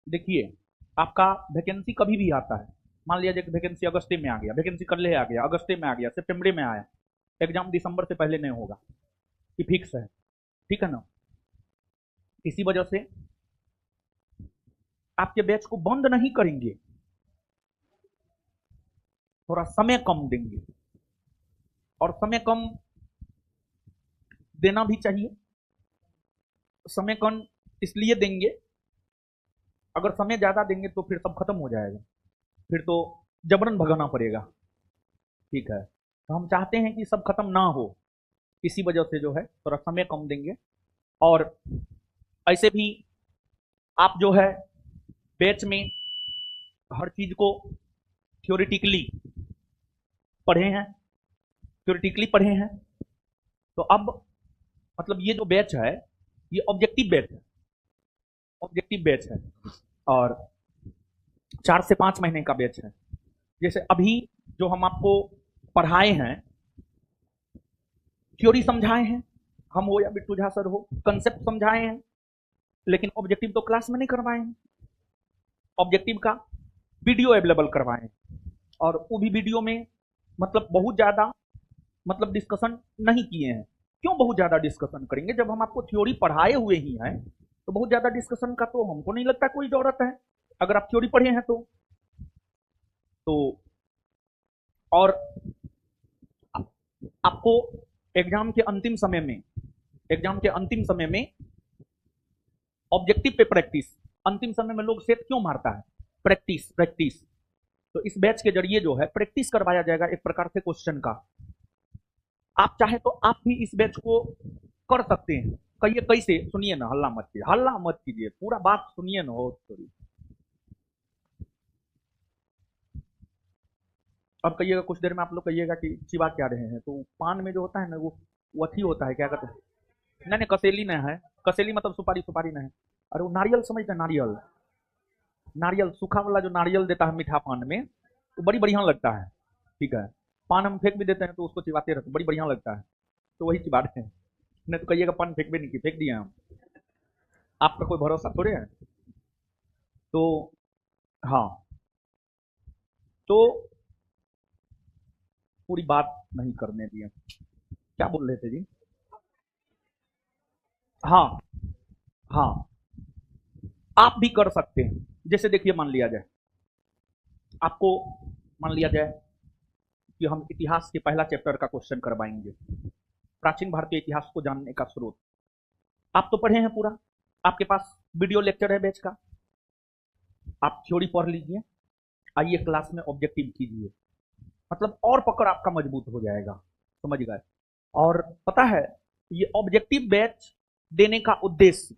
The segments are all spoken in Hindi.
देखिए, आपका वैकेंसी कभी भी आता है। मान लिया जाए वैकेंसी अगस्त में आ गया, वैकेंसी कल आ गया, अगस्त में आ गया, सितंबर में आया, एग्जाम दिसंबर से पहले नहीं होगा, ये फिक्स है। ठीक है ना? इसी वजह से आपके बैच को बंद नहीं करेंगे, थोड़ा समय कम देंगे। और समय कम देना भी चाहिए। समय कम इसलिए देंगे, अगर समय ज्यादा देंगे तो फिर सब खत्म हो जाएगा, फिर तो जबरन भगाना पड़ेगा। ठीक है, तो हम चाहते हैं कि सब खत्म ना हो, इसी वजह से जो है थोड़ा समय कम देंगे। और ऐसे भी आप जो है बैच में हर चीज को थ्योरेटिकली पढ़े हैं, थ्योरेटिकली पढ़े हैं। तो अब मतलब ये जो बैच है, ये ऑब्जेक्टिव बैच है, ऑब्जेक्टिव बैच है। और 4 से 5 महीने का बैच है। जैसे अभी जो हम आपको पढ़ाए हैं, थ्योरी समझाए हैं, हम हो या बिट्टू झा सर हो, कंसेप्ट समझाए हैं, लेकिन ऑब्जेक्टिव तो क्लास में नहीं करवाए हैं। ऑब्जेक्टिव का वीडियो अवेलेबल करवाए हैं, और वो भी वीडियो में मतलब बहुत ज्यादा मतलब डिस्कशन नहीं किए हैं। क्यों बहुत ज्यादा डिस्कशन करेंगे जब हम आपको थ्योरी पढ़ाए हुए ही हैं? तो बहुत ज्यादा डिस्कशन का तो हमको नहीं लगता कोई जरूरत है, अगर आप थ्योरी पढ़े हैं तो और आपको एग्जाम के अंतिम समय में, एग्जाम के अंतिम समय में ऑब्जेक्टिव पे प्रैक्टिस, अंतिम समय में लोग सेट क्यों मारता है? Practice practice. तो इस बैच के जरिए जो है प्रैक्टिस करवाया जाएगा एक प्रकार से क्वेश्चन का। आप चाहे तो आप भी इस बैच को कर सकते हैं। कहिए कैसे? सुनिए ना, हल्ला मत कीजिए, हल्ला मत कीजिए, पूरा बात सुनिए ना। हो सॉरी, अब कहिएगा कुछ देर में आप लोग कहिएगा कि चिवा क्या रहे हैं, तो पान में जो होता है ना, वो अथी होता है, क्या कहते हैं? नहीं नहीं, कसेली नहीं है। कसेली मतलब सुपारी, सुपारी नहीं। अरे वो नारियल समझते हैं, नारियल, नारियल सूखा वाला जो नारियल देता है मीठा पान में, तो बड़ी बढ़िया लगता है। ठीक है, पान हम फेंक भी देते हैं तो उसको चिबाते रहते, बड़ी बढ़िया लगता है। तो वही चिबाते हैं। नहीं तो कहिएगा पान फेंक भी नहीं की, फेंक दिए हम। आपका कोई भरोसा थोड़े है। तो हाँ, तो पूरी बात नहीं करने दिए, क्या बोल रहे थे जी? हाँ, हाँ, आप भी कर सकते हैं। जैसे देखिए, मान लिया जाए आपको, मान लिया जाए कि हम इतिहास के पहला चैप्टर का क्वेश्चन करवाएंगे, प्राचीन भारतीय इतिहास को जानने का स्रोत। आप तो पढ़े हैं पूरा, आपके पास वीडियो लेक्चर है बैच का, आप थ्योरी पढ़ लीजिए, आइए क्लास में ऑब्जेक्टिव कीजिए, मतलब और पकड़ आपका मजबूत हो जाएगा। समझ गए? और पता है, ये ऑब्जेक्टिव बैच देने का उद्देश्य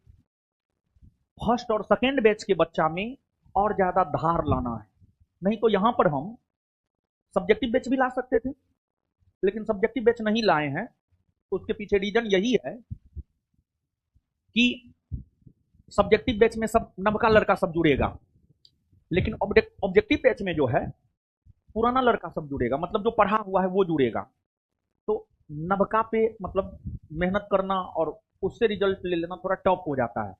फर्स्ट और सेकेंड बैच के बच्चा में और ज्यादा धार लाना है। नहीं तो यहां पर हम सब्जेक्टिव बैच भी ला सकते थे, लेकिन सब्जेक्टिव बैच नहीं लाए हैं। उसके पीछे रीजन यही है कि सब्जेक्टिव बैच में सब नवका लड़का सब जुड़ेगा, लेकिन ऑब्जेक्टिव बैच में जो है पुराना लड़का सब जुड़ेगा, मतलब जो पढ़ा हुआ है वो जुड़ेगा। तो नवका पे मतलब मेहनत करना और उससे रिजल्ट ले लेना थोड़ा टफ हो जाता है।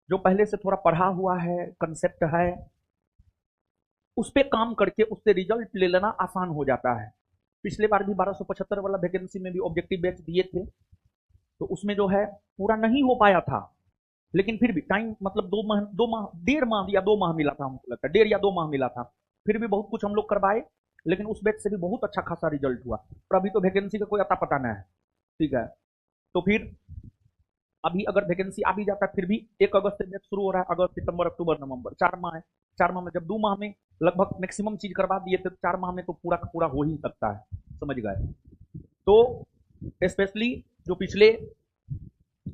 जो पहले से थोड़ा पढ़ा हुआ है, कंसेप्ट है, उस पर काम करके उससे रिजल्ट ले लेना आसान हो जाता है। पिछले बार भी 1275 वाला वैकेंसी में भी ऑब्जेक्टिव बैच दिए थे, तो उसमें जो है पूरा नहीं हो पाया था, लेकिन फिर भी टाइम मतलब 2 माह, 2 माह, 1.5 माह या 2 माह मिला था, हमको लगता है 1.5 या 2 माह मिला था। फिर भी बहुत कुछ हम लोग करवाए, लेकिन उस बैच से भी बहुत अच्छा खासा रिजल्ट हुआ। और अभी तो वैकेंसी का कोई अता पता नहीं है। ठीक है, तो फिर अभी अगर वैकेंसी आ भी जाता है, फिर भी 1 अगस्त से बैच शुरू हो रहा है, अगस्त सितंबर अक्टूबर नवंबर 4 माह है। 4 माह में जब 2 माह में लगभग मैक्सिमम चीज करवा दिए थे, तो 4 माह में तो पूरा का पूरा हो ही सकता है। समझ गए? तो स्पेशली जो पिछले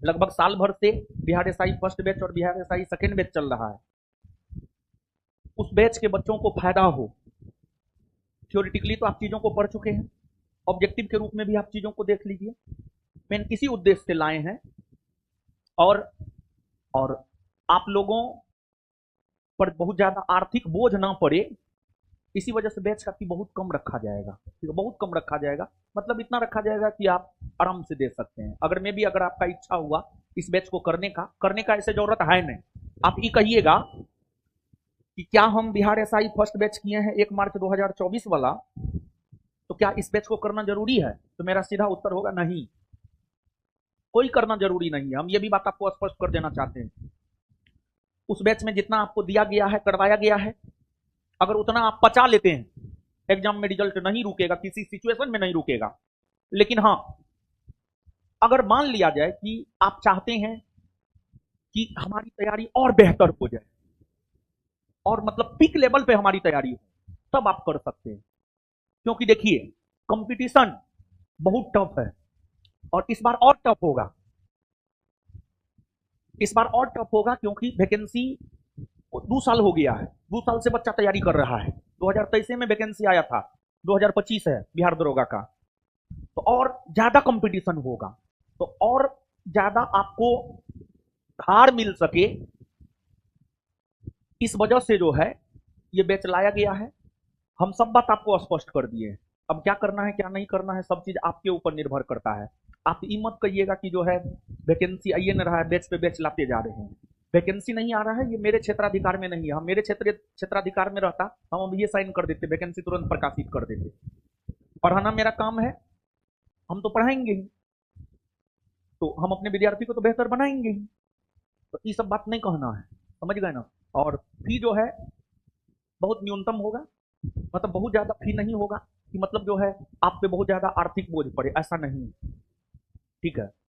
लगभग साल भर से बिहार एसआई फर्स्ट बैच और बिहार एसआई सेकेंड बैच चल रहा है, उस बैच के बच्चों को फायदा हो। थ्योरेटिकली तो आप चीजों को पढ़ चुके हैं, ऑब्जेक्टिव के रूप में भी आप चीजों को देख लीजिए। मैंने किसी उद्देश्य से लाए हैं, और और आप लोगों पर बहुत ज्यादा आर्थिक बोझ ना पड़े, इसी वजह से बैच का फी बहुत कम रखा जाएगा। ठीक है, बहुत कम रखा जाएगा, मतलब इतना रखा जाएगा कि आप आराम से दे सकते हैं। अगर मैं भी, अगर आपका इच्छा हुआ इस बैच को करने का ऐसे जरूरत है नहीं, आप ये कहिएगा कि क्या हम बिहार एसआई फर्स्ट बैच किए हैं 1 मार्च 2024 वाला, तो क्या इस बैच को करना जरूरी है? तो मेरा सीधा उत्तर होगा नहीं, कोई करना जरूरी नहीं है। हम ये भी बात आपको स्पष्ट कर देना चाहते हैं, उस बैच में जितना आपको दिया गया है, करवाया गया है, अगर उतना आप पचा लेते हैं, एग्जाम में रिजल्ट नहीं रुकेगा, किसी सिचुएशन में नहीं रुकेगा। लेकिन हाँ, अगर मान लिया जाए कि आप चाहते हैं कि हमारी तैयारी और बेहतर हो जाए और मतलब पीक लेवल पे हमारी तैयारी हो, तब आप कर सकते हैं। क्योंकि देखिए, कंपटीशन बहुत टफ है और इस बार और टफ होगा। इस बार और टफ होगा क्योंकि वैकेंसी 2 साल हो गया है, 2 साल से बच्चा तैयारी कर रहा है। 2023 में वैकेंसी आया था, 2025 है बिहार दरोगा का, तो और ज्यादा कंपटीशन होगा, तो और ज्यादा आपको हार मिल सके, इस वजह से जो है ये बैच लाया गया है। हम सब बात आपको स्पष्ट कर दिए हैं। अब क्या करना है क्या नहीं करना है, सब चीज आपके ऊपर निर्भर करता है। आप ये मत कहिएगा कि जो है वैकेंसी आइए न रहा है, बैच पे बैच लाते जा रहे हैं। वैकेंसी नहीं आ रहा है, ये मेरे क्षेत्राधिकार में नहीं है। हम मेरे क्षेत्राधिकार में रहता, हम अब ये साइन कर देते, वैकेंसी तुरंत प्रकाशित कर देते। पढ़ाना मेरा काम है, हम तो पढ़ाएंगे ही, तो हम अपने विद्यार्थी को तो बेहतर बनाएंगे ही। तो ये सब बात नहीं कहना है, समझ गए ना। और फी जो है बहुत न्यूनतम होगा, मतलब बहुत ज्यादा फी नहीं होगा कि मतलब जो है आप पे बहुत ज्यादा आर्थिक बोझ पड़े, ऐसा नहीं। ठीक है।